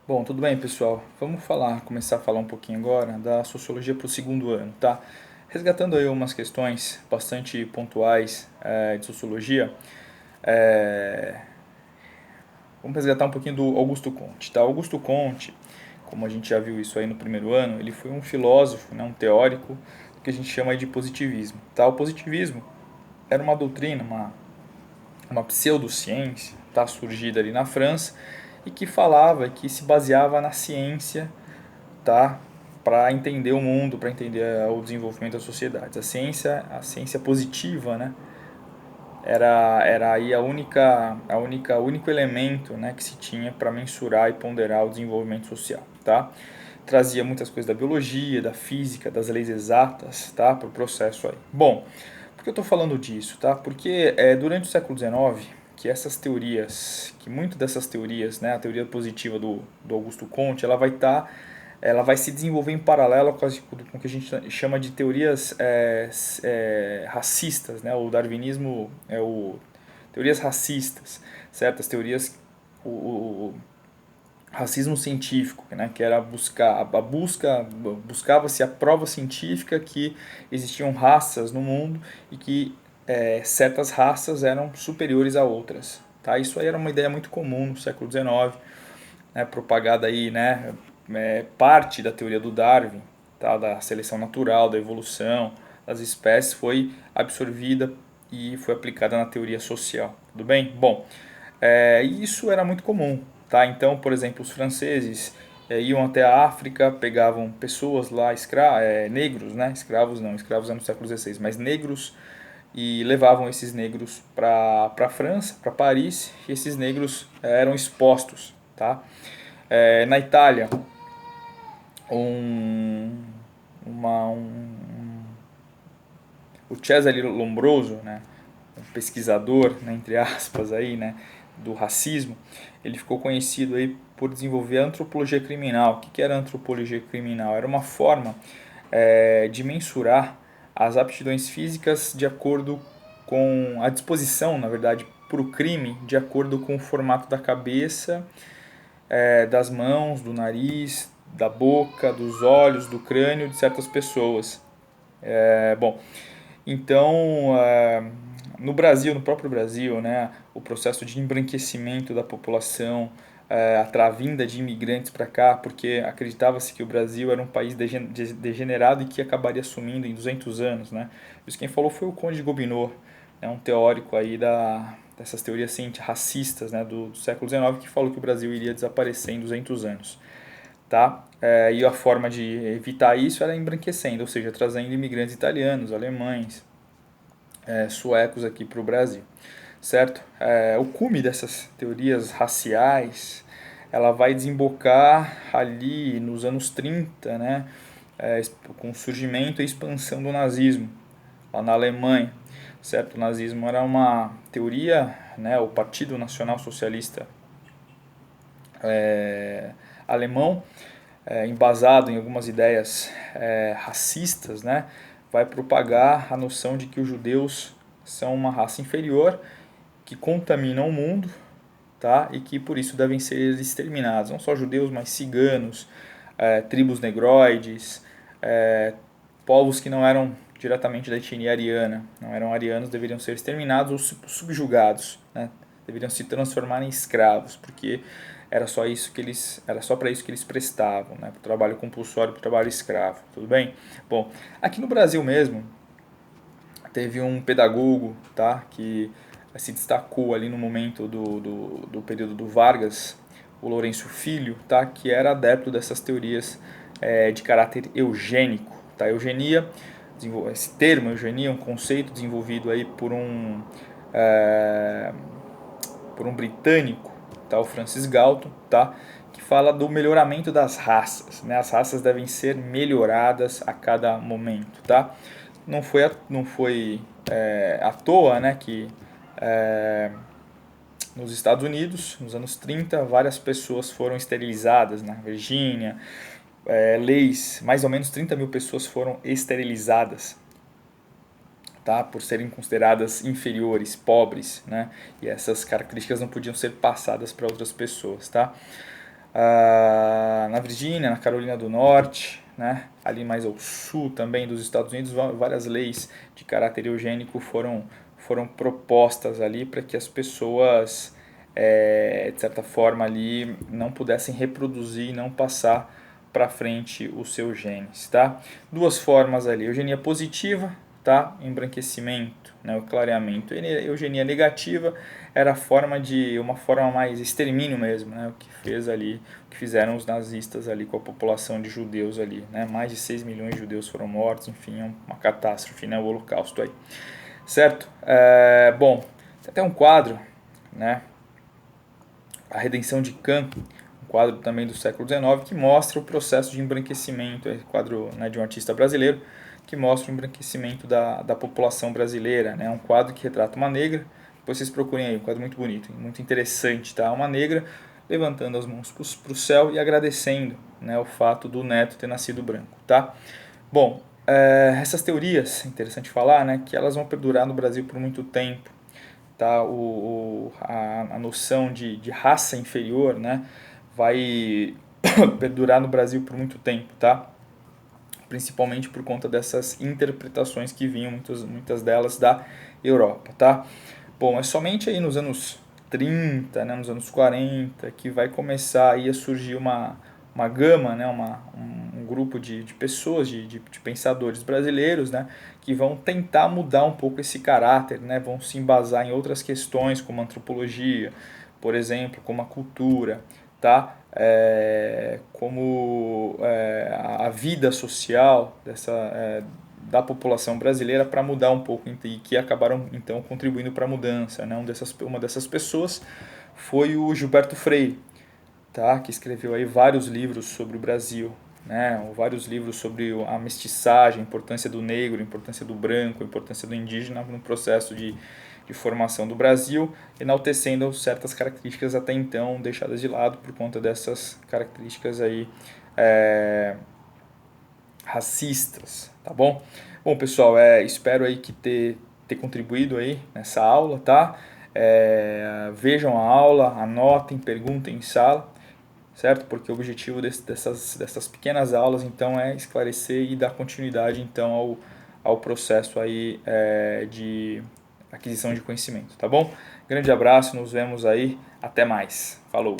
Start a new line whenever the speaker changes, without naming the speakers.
Bom, tudo bem, pessoal? Vamos começar a falar um pouquinho agora da sociologia para o segundo ano, tá? Resgatando aí umas questões bastante pontuais de sociologia, eh, vamos resgatar um pouquinho do Augusto Comte, tá? Augusto Comte, como a gente já viu isso aí no primeiro ano, ele foi um filósofo, né, um teórico que a gente chama aí de positivismo, tá? O positivismo era uma doutrina, uma pseudociência, tá? Surgida ali na França e que falava, que se baseava na ciência, tá? Para entender o mundo, para entender o desenvolvimento das sociedades. A ciência positiva, né? Era aí o único elemento, né, que se tinha para mensurar e ponderar o desenvolvimento social, tá? Trazia muitas coisas da biologia, da física, das leis exatas, tá? Para o processo aí. Bom, por que eu estou falando disso, tá? Porque durante o século XIX, que muito dessas teorias, né, a teoria positiva do Augusto Comte, ela vai se desenvolver em paralelo com o que a gente chama de teorias racistas, né? O darwinismo teorias racistas, certas teorias o racismo científico, né? Que era buscava-se a prova científica que existiam raças no mundo e que certas raças eram superiores a outras. Tá? Isso aí era uma ideia muito comum no século XIX, né, propagada aí, né, parte da teoria do Darwin, tá, da seleção natural, da evolução das espécies, foi absorvida e foi aplicada na teoria social. Tudo bem? Bom, isso era muito comum. Tá? Então, por exemplo, os franceses iam até a África, pegavam pessoas lá, negros, né? Escravos não, escravos é no século XVI, mas negros, e levavam esses negros para a França, para Paris, e esses negros eram expostos. Tá? Na Itália, um, uma, um, o Cesare Lombroso, né, um pesquisador, né, entre aspas, aí, né, do racismo, ele ficou conhecido aí por desenvolver a antropologia criminal. O que era a antropologia criminal? Era uma forma de mensurar as aptidões físicas de acordo com a disposição, na verdade, para o crime, de acordo com o formato da cabeça, das mãos, do nariz, da boca, dos olhos, do crânio de certas pessoas. Bom, então, no Brasil, no próprio Brasil, né, o processo de embranquecimento da população, a vinda de imigrantes para cá, porque acreditava-se que o Brasil era um país degenerado e que acabaria sumindo em 200 anos, né? Isso quem falou foi o Conde de Gobineau, né, um teórico aí dessas teorias racistas, né, do século XIX, que falou que o Brasil iria desaparecer em 200 anos. Tá? E a forma de evitar isso era embranquecendo, ou seja, trazendo imigrantes italianos, alemães, suecos aqui para o Brasil, certo? O cume dessas teorias raciais, ela vai desembocar ali nos anos 30, né? Com o surgimento e expansão do nazismo, lá na Alemanha, certo? O nazismo era uma teoria, né? O Partido Nacional Socialista alemão, embasado em algumas ideias racistas, né, vai propagar a noção de que os judeus são uma raça inferior, que contaminam o mundo, tá, e que por isso devem ser exterminados. Não só judeus, mas ciganos, tribos negroides, povos que não eram diretamente da etnia ariana, não eram arianos, deveriam ser exterminados ou subjugados, né? Deveriam se transformar em escravos, porque era só para isso que eles prestavam, né? Para o trabalho compulsório, para o trabalho escravo, tudo bem? Bom, aqui no Brasil mesmo teve um pedagogo, tá? Que se destacou ali no momento do período do Vargas, o Lourenço Filho, tá? Que era adepto dessas teorias de caráter eugênico, tá? Esse termo eugenia é um conceito desenvolvido aí é, por um britânico, tá? O Francis Galton, tá? Que fala do melhoramento das raças, né? As raças devem ser melhoradas a cada momento, tá? Não foi à toa, né, que é, nos Estados Unidos, nos anos 30, várias pessoas foram esterilizadas na Virgínia, mais ou menos 30 mil pessoas foram esterilizadas, tá? Por serem consideradas inferiores, pobres, né? E essas características não podiam ser passadas para outras pessoas, tá? Na Virgínia, na Carolina do Norte, né, ali mais ao sul também dos Estados Unidos, várias leis de caráter eugênico foram propostas ali para que as pessoas, de certa forma, ali não pudessem reproduzir e não passar para frente os seus genes, tá? Duas formas ali, eugenia positiva, tá? Embranquecimento, né, o clareamento. Eugenia negativa era uma forma mais extermínio mesmo, né, o que fez ali, o que fizeram os nazistas ali com a população de judeus ali, né? Mais de 6 milhões de judeus foram mortos, enfim, é uma catástrofe, né, o Holocausto aí. Certo? Bom, tem até um quadro, né, A Redenção de Cã, um quadro também do século XIX, que mostra o processo de embranquecimento, é um quadro, né, de um artista brasileiro, que mostra o embranquecimento da população brasileira. É, né? Um quadro que retrata uma negra, depois vocês procurem aí, um quadro muito bonito, muito interessante, tá? Uma negra levantando as mãos para o céu e agradecendo, né, o fato do neto ter nascido branco, tá? Bom, essas teorias, é interessante falar, né, que elas vão perdurar no Brasil por muito tempo, tá? A noção de raça inferior, né, vai perdurar no Brasil por muito tempo, tá? Principalmente por conta dessas interpretações que vinham, muitas delas da Europa, tá? Bom, é somente aí nos anos 30, né, nos anos 40, que vai começar aí a surgir uma gama, né, um grupo de pessoas, de pensadores brasileiros, né, que vão tentar mudar um pouco esse caráter, né, vão se embasar em outras questões como a antropologia, por exemplo, como a cultura, tá? Como a vida social da população brasileira para mudar um pouco e que acabaram então contribuindo para a mudança, né? Uma dessas pessoas foi o Gilberto Freire, tá? Que escreveu aí vários livros sobre o Brasil, né? Vários livros sobre a mestiçagem, a importância do negro, a importância do branco, a importância do indígena no processo de formação do Brasil, enaltecendo certas características até então deixadas de lado por conta dessas características aí racistas, tá bom? Bom, pessoal, espero aí que ter contribuído aí nessa aula, tá? Vejam a aula, anotem, perguntem em sala, certo? Porque o objetivo dessas pequenas aulas, então, é esclarecer e dar continuidade, então, ao processo aí de aquisição de conhecimento, tá bom? Grande abraço, nos vemos aí, até mais. Falou!